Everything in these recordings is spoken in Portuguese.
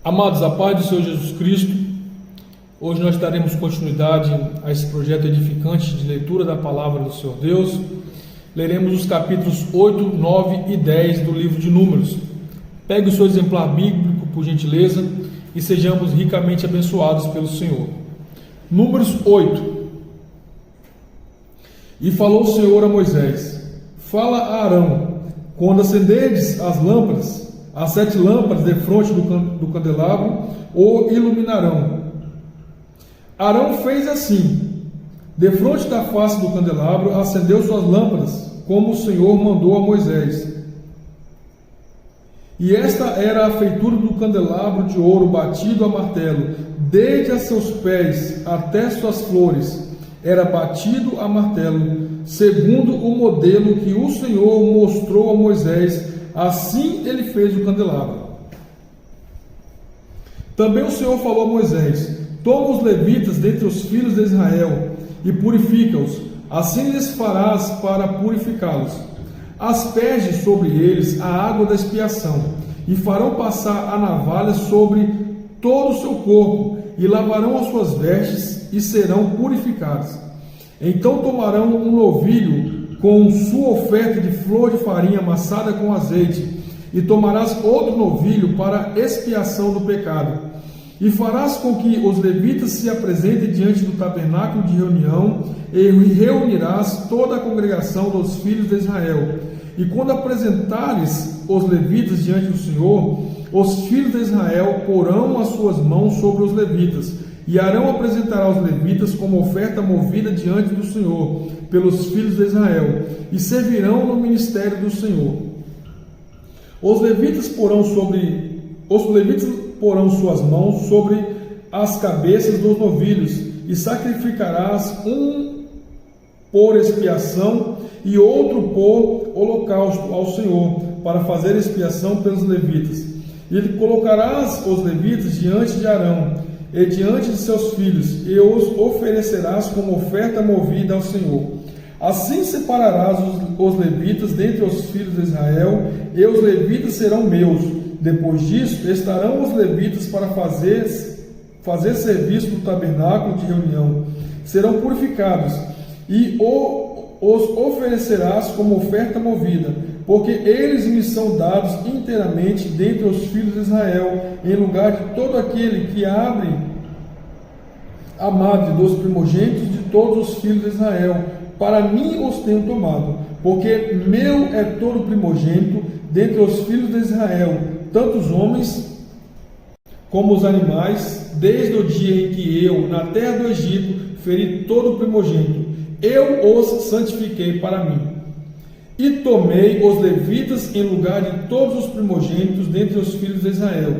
Amados, a paz do Senhor Jesus Cristo, hoje nós daremos continuidade a esse projeto edificante de leitura da Palavra do Senhor Deus. Leremos os capítulos 8, 9 e 10 do livro de Números. Pegue o seu exemplar bíblico, por gentileza, e sejamos ricamente abençoados pelo Senhor. Números 8. E falou o Senhor a Moisés: fala a Arão, quando acenderdes as lâmpadas, as 7 lâmpadas defronte do candelabro o iluminarão. Arão fez assim: defronte da face do candelabro acendeu suas lâmpadas, como o Senhor mandou a Moisés. E esta era a feitura do candelabro de ouro batido a martelo, desde a seus pés até suas flores, era batido a martelo, segundo o modelo que o Senhor mostrou a Moisés. Assim ele fez o candelabro. Também o Senhor falou a Moisés: toma os levitas dentre os filhos de Israel e purifica-os, assim lhes farás para purificá-los. Asperge sobre eles a água da expiação, e farão passar a navalha sobre todo o seu corpo, e lavarão as suas vestes, e serão purificados. Então tomarão um novilho com sua oferta de flor de farinha amassada com azeite, e tomarás outro novilho para expiação do pecado. E farás com que os levitas se apresentem diante do tabernáculo de reunião, e reunirás toda a congregação dos filhos de Israel. E quando apresentares os levitas diante do Senhor, os filhos de Israel porão as suas mãos sobre os levitas, e Arão apresentará os levitas como oferta movida diante do Senhor, pelos filhos de Israel, e servirão no ministério do Senhor. Os levitas porão suas mãos sobre as cabeças dos novilhos, e sacrificarás um por expiação e outro por holocausto ao Senhor, para fazer expiação pelos levitas. E colocarás os levitas diante de Arão e diante de seus filhos, e os oferecerás como oferta movida ao Senhor. Assim separarás os levitas dentre os filhos de Israel, e os levitas serão meus. Depois disso, estarão os levitas para fazer serviço no tabernáculo de reunião. Serão purificados, e os oferecerás como oferta movida, porque eles me são dados inteiramente dentre os filhos de Israel, em lugar de todo aquele que abre a madre dos primogênitos de todos os filhos de Israel. Para mim os tenho tomado, porque meu é todo primogênito dentre os filhos de Israel, tanto os homens como os animais, desde o dia em que eu, na terra do Egito, feri todo o primogênito. Eu os santifiquei para mim. E tomei os levitas em lugar de todos os primogênitos dentre os filhos de Israel.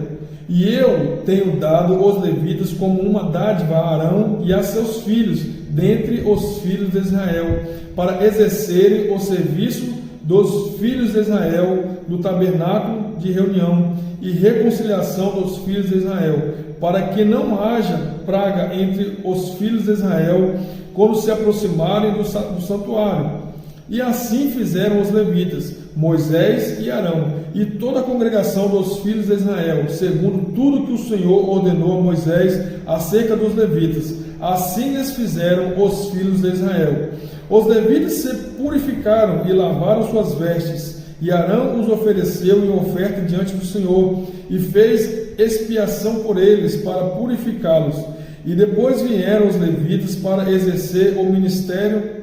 E eu tenho dado os levitas como uma dádiva a Arão e a seus filhos dentre os filhos de Israel, para exercerem o serviço dos filhos de Israel no tabernáculo de reunião e reconciliação dos filhos de Israel, para que não haja praga entre os filhos de Israel quando se aproximarem do santuário. E assim fizeram os levitas, Moisés e Arão, e toda a congregação dos filhos de Israel, segundo tudo que o Senhor ordenou a Moisés acerca dos levitas. Assim lhes fizeram os filhos de Israel. Os levitas se purificaram e lavaram suas vestes, e Arão os ofereceu em oferta diante do Senhor, e fez expiação por eles para purificá-los. E depois vieram os levitas para exercer o ministério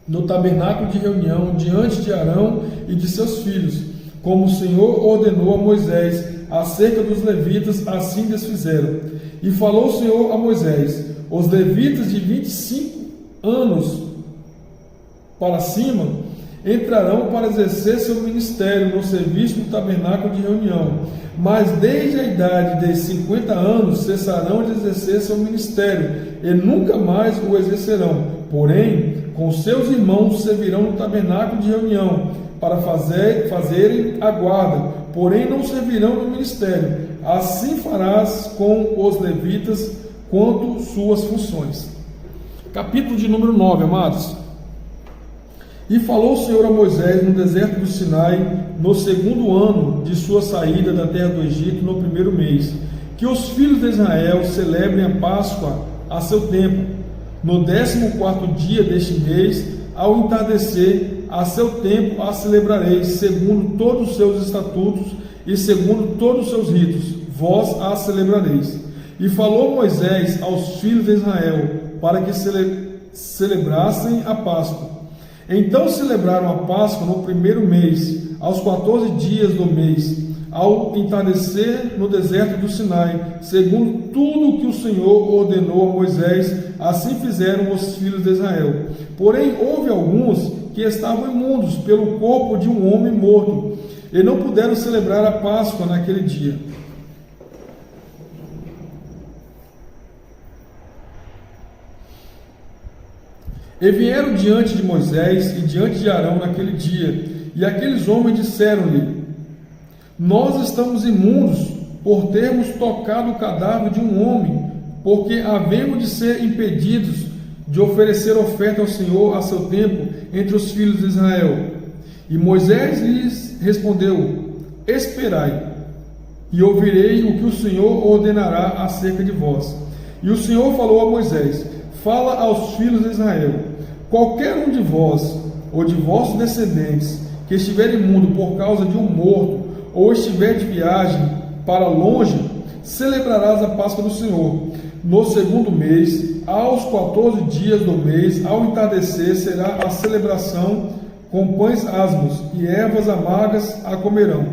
no tabernáculo de reunião, diante de Arão e de seus filhos, como o Senhor ordenou a Moisés acerca dos levitas, assim lhes fizeram. E falou o Senhor a Moisés: os levitas de 25 anos para cima entrarão para exercer seu ministério no serviço do tabernáculo de reunião, mas desde a idade de 50 anos cessarão de exercer seu ministério, e nunca mais o exercerão. Porém, com seus irmãos servirão no tabernáculo de reunião, para fazerem a guarda, porém não servirão no ministério. Assim farás com os levitas quanto suas funções. Capítulo de número 9, amados. E falou o Senhor a Moisés no deserto do Sinai, no segundo ano de sua saída da terra do Egito, no primeiro mês, que os filhos de Israel celebrem a Páscoa a seu tempo, no 14º dia deste mês, ao entardecer, a seu tempo a celebrareis, segundo todos os seus estatutos e segundo todos os seus ritos, vós a celebrareis. E falou Moisés aos filhos de Israel, para que celebrassem a Páscoa. Então celebraram a Páscoa no primeiro mês, aos 14 dias do mês, ao entardecer no deserto do Sinai, segundo tudo o que o Senhor ordenou a Moisés, assim fizeram os filhos de Israel. Porém, houve alguns que estavam imundos pelo corpo de um homem morto, e não puderam celebrar a Páscoa naquele dia. E vieram diante de Moisés e diante de Arão naquele dia, e aqueles homens disseram-lhe: nós estamos imundos por termos tocado o cadáver de um homem, porque havemos de ser impedidos de oferecer oferta ao Senhor a seu tempo entre os filhos de Israel. E Moisés lhes respondeu: esperai, e ouvirei o que o Senhor ordenará acerca de vós. E o Senhor falou a Moisés: fala aos filhos de Israel: qualquer um de vós, ou de vossos descendentes, que estiver imundo por causa de um morto, ou estiver de viagem para longe, celebrarás a Páscoa do Senhor. No segundo mês, aos 14 dias do mês, ao entardecer, será a celebração, com pães asmos e ervas amargas a comerão.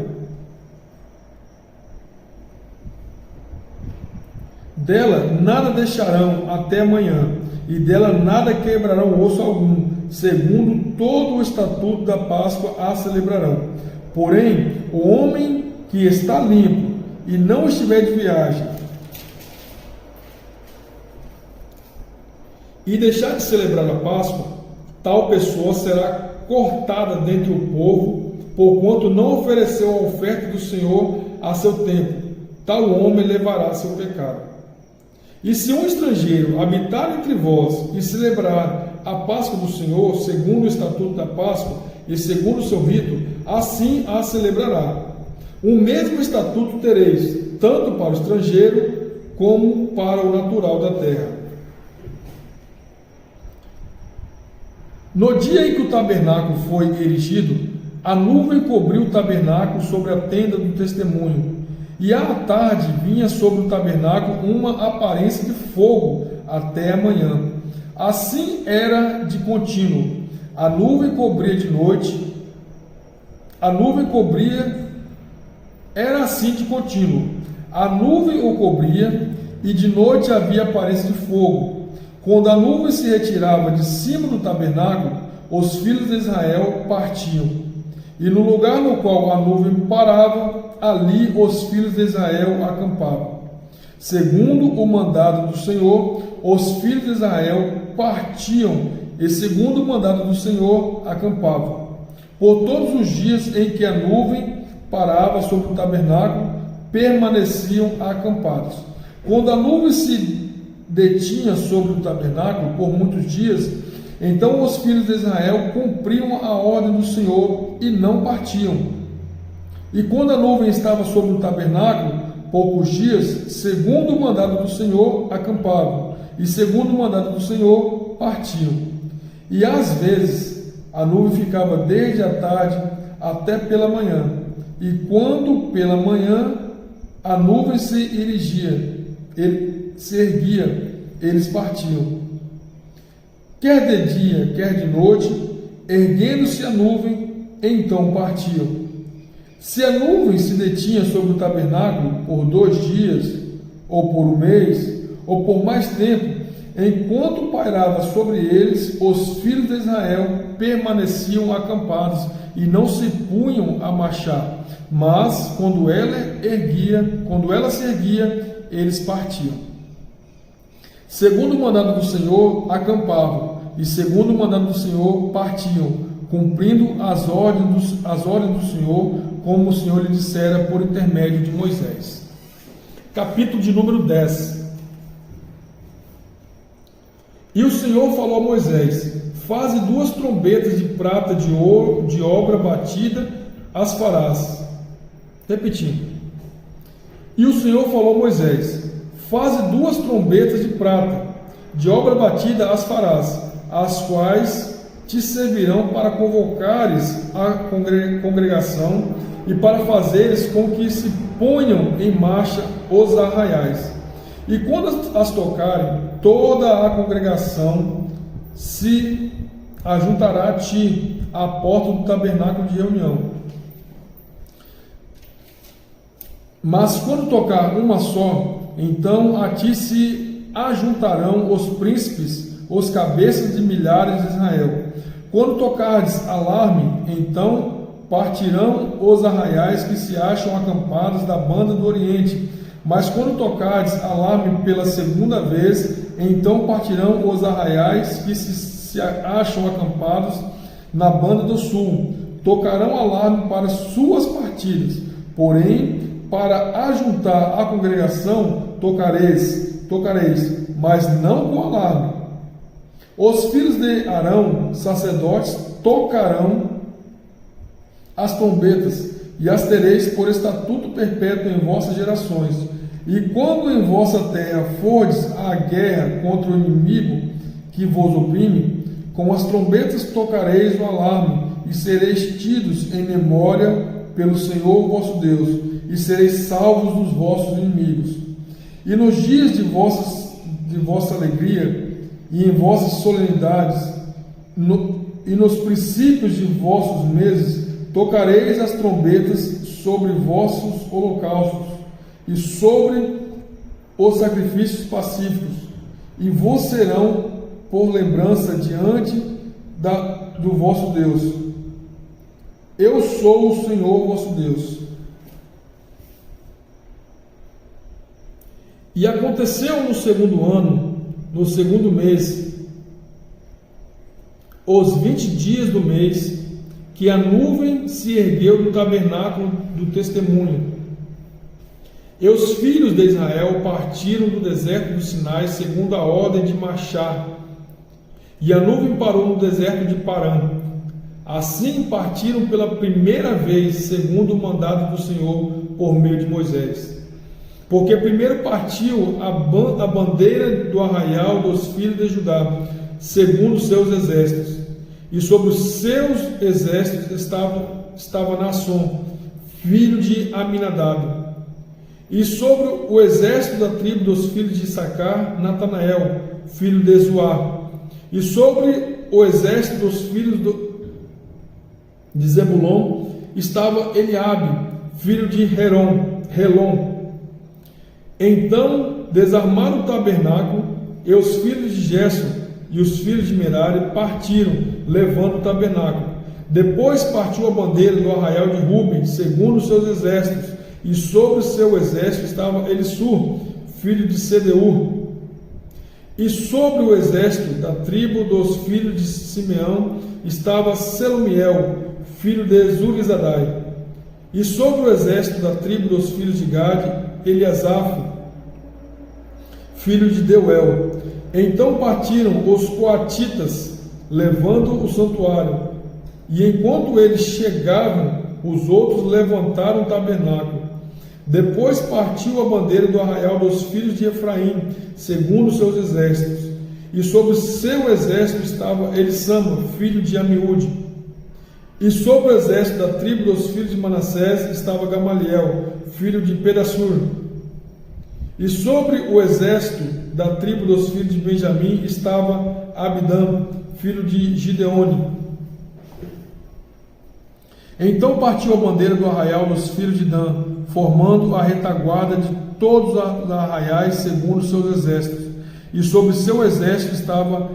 Dela nada deixarão até amanhã, e dela nada quebrarão osso algum, segundo todo o estatuto da Páscoa a celebrarão. Porém, o homem que está limpo e não estiver de viagem, e deixar de celebrar a Páscoa, tal pessoa será cortada dentre o povo, porquanto não ofereceu a oferta do Senhor a seu tempo. Tal homem levará seu pecado. E se um estrangeiro habitar entre vós e celebrar a Páscoa do Senhor, segundo o estatuto da Páscoa e segundo o seu rito, assim a celebrará. O mesmo estatuto tereis, tanto para o estrangeiro como para o natural da terra. No dia em que o tabernáculo foi erigido, a nuvem cobriu o tabernáculo sobre a tenda do testemunho, e à tarde vinha sobre o tabernáculo uma aparência de fogo até a manhã. Assim era de contínuo. A nuvem cobria de noite, era assim de contínuo. A nuvem o cobria, e de noite havia aparência de fogo. Quando a nuvem se retirava de cima do tabernáculo, os filhos de Israel partiam. E no lugar no qual a nuvem parava, ali os filhos de Israel acampavam. Segundo o mandado do Senhor, os filhos de Israel partiam, e segundo o mandado do Senhor, acampavam. Por todos os dias em que a nuvem parava sobre o tabernáculo, permaneciam acampados. Quando a nuvem se detinha sobre o tabernáculo por muitos dias, então os filhos de Israel cumpriam a ordem do Senhor e não partiam. E quando a nuvem estava sobre o tabernáculo, poucos dias, segundo o mandado do Senhor, acampavam, e segundo o mandado do Senhor, partiam. E às vezes a nuvem ficava desde a tarde até pela manhã, e quando pela manhã a nuvem se erguia, eles partiam. Quer de dia, quer de noite, erguendo-se a nuvem, então partiam. Se a nuvem se detinha sobre o tabernáculo por 2 dias, ou por 1 mês, ou por mais tempo, enquanto pairava sobre eles, os filhos de Israel permaneciam acampados e não se punham a marchar. Mas quando ela se erguia, eles partiam. Segundo o mandado do Senhor, acampavam, e segundo o mandado do Senhor, partiam, cumprindo as ordens do Senhor, como o Senhor lhe dissera por intermédio de Moisés. Capítulo de número 10. E o Senhor falou a Moisés: faze 2 trombetas de prata de ouro, de obra batida, as farás. Repetindo. E o Senhor falou a Moisés: faze 2 trombetas de prata, de obra batida as farás, as quais te servirão para convocares a congregação e para fazeres com que se ponham em marcha os arraiais. E quando as tocarem, toda a congregação se ajuntará a ti, à porta do tabernáculo de reunião. Mas quando tocar uma só, então a ti se ajuntarão os príncipes, os cabeças de milhares de Israel. Quando tocardes alarme, então partirão os arraiais que se acham acampados da banda do Oriente. Mas quando tocardes alarme pela segunda vez, então partirão os arraiais que se acham acampados na banda do sul. Tocarão alarme para suas partidas, porém, para ajuntar a congregação, tocareis, mas não com alarme. Os filhos de Arão, sacerdotes, tocarão as trombetas, e as tereis por estatuto perpétuo em vossas gerações. E quando em vossa terra fordes à guerra contra o inimigo que vos oprime, com as trombetas tocareis o alarme, e sereis tidos em memória pelo Senhor vosso Deus, e sereis salvos dos vossos inimigos. E nos dias de vossa alegria, e em vossas solenidades, e nos princípios de vossos meses, tocareis as trombetas sobre vossos holocaustos e sobre os sacrifícios pacíficos, e vos serão por lembrança diante do vosso Deus. Eu sou o Senhor vosso Deus. E aconteceu no 2º ano, no 2º mês, os 20 dias do mês, que a nuvem se ergueu do tabernáculo do testemunho. E os filhos de Israel partiram do deserto do Sinai segundo a ordem de marchar. E a nuvem parou no deserto de Parã. Assim partiram pela primeira vez, segundo o mandado do Senhor, por meio de Moisés. Porque primeiro partiu a bandeira do arraial dos filhos de Judá, segundo os seus exércitos. E sobre os seus exércitos estava Naasson, filho de Aminadab. E sobre o exército da tribo dos filhos de Issacar, Natanael, filho de Zuar. E sobre o exército dos filhos de Zebulon estava Eliabe, filho de Helon. Então desarmaram o tabernáculo, e os filhos de Gerson e os filhos de Merari partiram, levando o tabernáculo. Depois partiu a bandeira do arraial de Ruben, segundo os seus exércitos, e sobre o seu exército estava Elisur, filho de Sedeur. E sobre o exército da tribo dos filhos de Simeão estava Selumiel, filho de Zurizadai. E sobre o exército da tribo dos filhos de Gade, Eliasaf, filho de Deuel. Então partiram os coatitas, levando o santuário. E enquanto eles chegavam, os outros levantaram o tabernáculo. Depois partiu a bandeira do arraial dos filhos de Efraim, segundo os seus exércitos. E sobre o seu exército estava Elissama, filho de Amiúde. E sobre o exército da tribo dos filhos de Manassés estava Gamaliel, filho de Pedassur. E sobre o exército da tribo dos filhos de Benjamim estava Abidã, filho de Gideone. Então partiu a bandeira do arraial dos filhos de Dan, formando a retaguarda de todos os arraiais segundo os seus exércitos. E sobre seu exército estava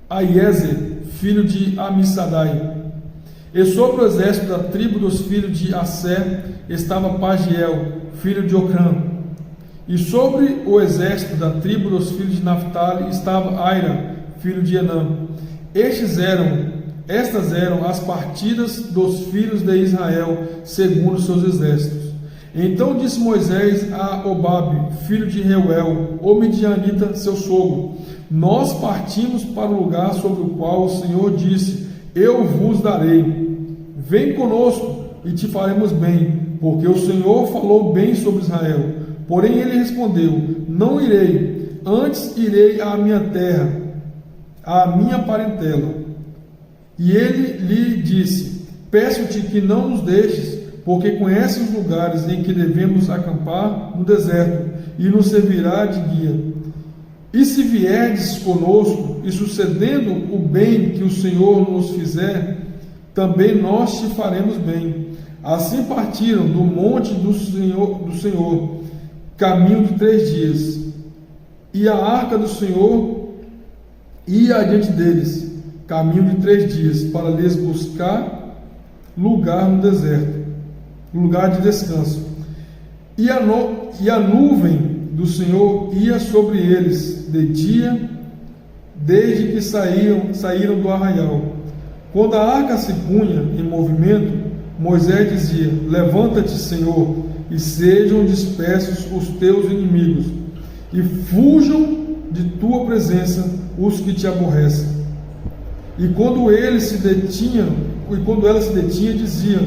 Aiezer, filho de Amissadai. E sobre o exército da tribo dos filhos de Asser estava Pagiel, filho de Ocrã. E sobre o exército da tribo dos filhos de Naphtali estava Aira, filho de Enã. Estas eram as partidas dos filhos de Israel, segundo seus exércitos. Então disse Moisés a Obabe, filho de Reuel, o midianita, seu sogro: Nós partimos para o lugar sobre o qual o Senhor disse: Eu vos darei. Vem conosco e te faremos bem. porque o Senhor falou bem sobre Israel. Porém ele respondeu: não irei, antes irei à minha terra, à minha parentela. E ele lhe disse: peço-te que não nos deixes, porque conheces os lugares em que devemos acampar no deserto, e nos servirá de guia. E se vierdes conosco, e sucedendo o bem que o Senhor nos fizer, também nós te faremos bem. Assim partiram do monte do Senhor, caminho de 3 dias. E a arca do Senhor ia adiante deles, caminho de 3 dias, para lhes buscar lugar no deserto, lugar de descanso. E a nuvem do Senhor ia sobre eles de dia, desde que saíram do arraial. Quando a arca se punha em movimento, Moisés dizia: levanta-te, Senhor, e sejam dispersos os teus inimigos, e fujam de tua presença os que te aborrecem. E quando ela se detinha, dizia: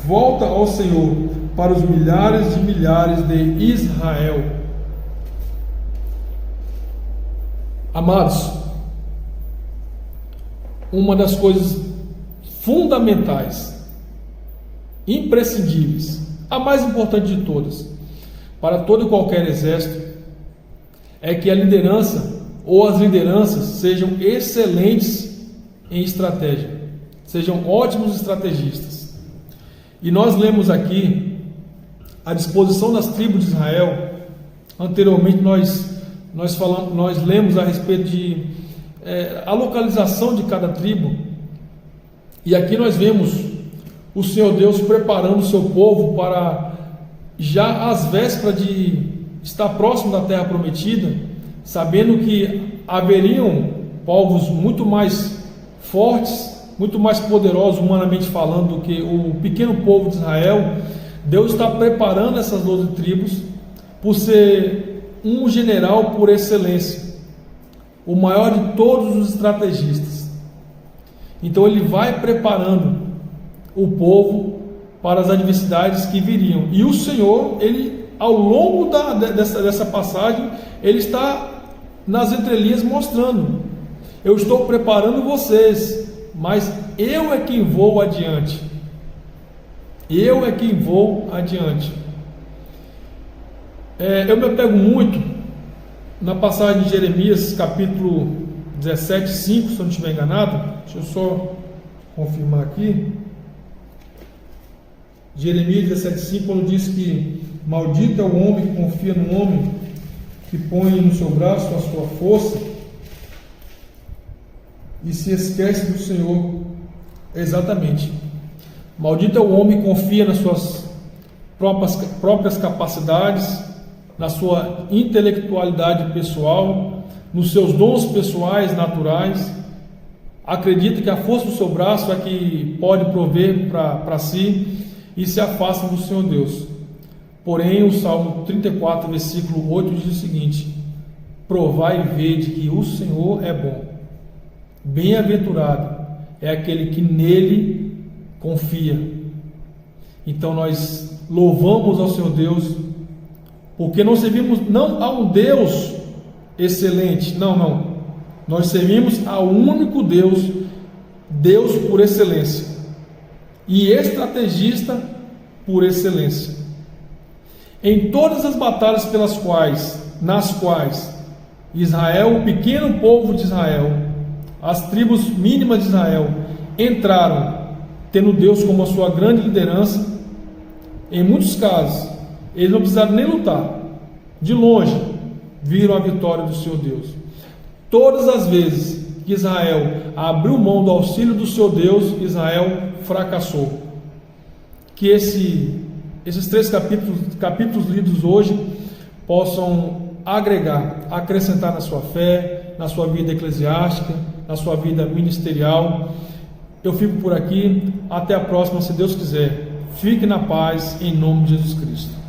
volta ao Senhor, para os milhares de milhares de Israel. Amados, uma das coisas fundamentais, imprescindíveis, a mais importante de todas, para todo e qualquer exército, é que a liderança ou as lideranças sejam excelentes em estratégia, sejam ótimos estrategistas. E nós lemos aqui a disposição das tribos de Israel. Anteriormente nós lemos a respeito de a localização de cada tribo, e aqui nós vemos o Senhor Deus preparando o seu povo para, já às vésperas de estar próximo da terra prometida, sabendo que haveriam povos muito mais fortes, muito mais poderosos humanamente falando do que o pequeno povo de Israel. Deus está preparando essas 12 tribos por ser um general por excelência, o maior de todos os estrategistas. Então ele vai preparando o povo para as adversidades que viriam. E o Senhor, ele, ao longo dessa passagem, ele está nas entrelinhas mostrando: eu estou preparando vocês, mas eu é quem vou adiante. Eu é quem vou adiante. Eu me apego muito na passagem de Jeremias, capítulo 17, 5, se eu não estiver enganado. Deixa eu só confirmar aqui. Jeremias 17, 5, quando diz que maldito é o homem que confia no homem, que põe no seu braço a sua força e se esquece do Senhor. Exatamente. Maldito é o homem que confia nas suas próprias capacidades, na sua intelectualidade pessoal, nos seus dons pessoais naturais, acredita que a força do seu braço é que pode prover para si e se afasta do Senhor Deus. Porém, o Salmo 34, versículo 8 diz o seguinte: provai e vede que o Senhor é bom. Bem-aventurado é aquele que nele confia. Então nós louvamos ao Senhor Deus, porque não servimos não a um Deus excelente, não. Nós servimos ao único Deus, Deus por excelência e estrategista por excelência. Em todas as batalhas nas quais Israel, o pequeno povo de Israel, as tribos mínimas de Israel entraram, tendo Deus como a sua grande liderança, em muitos casos eles não precisaram nem lutar, de longe viram a vitória do Senhor Deus. Todas as vezes que Israel abriu mão do auxílio do seu Deus, Israel fracassou. Que esses 3 capítulos lidos hoje possam agregar, acrescentar na sua fé, na sua vida eclesiástica, na sua vida ministerial. Eu fico por aqui, até a próxima, se Deus quiser. Fique na paz, em nome de Jesus Cristo.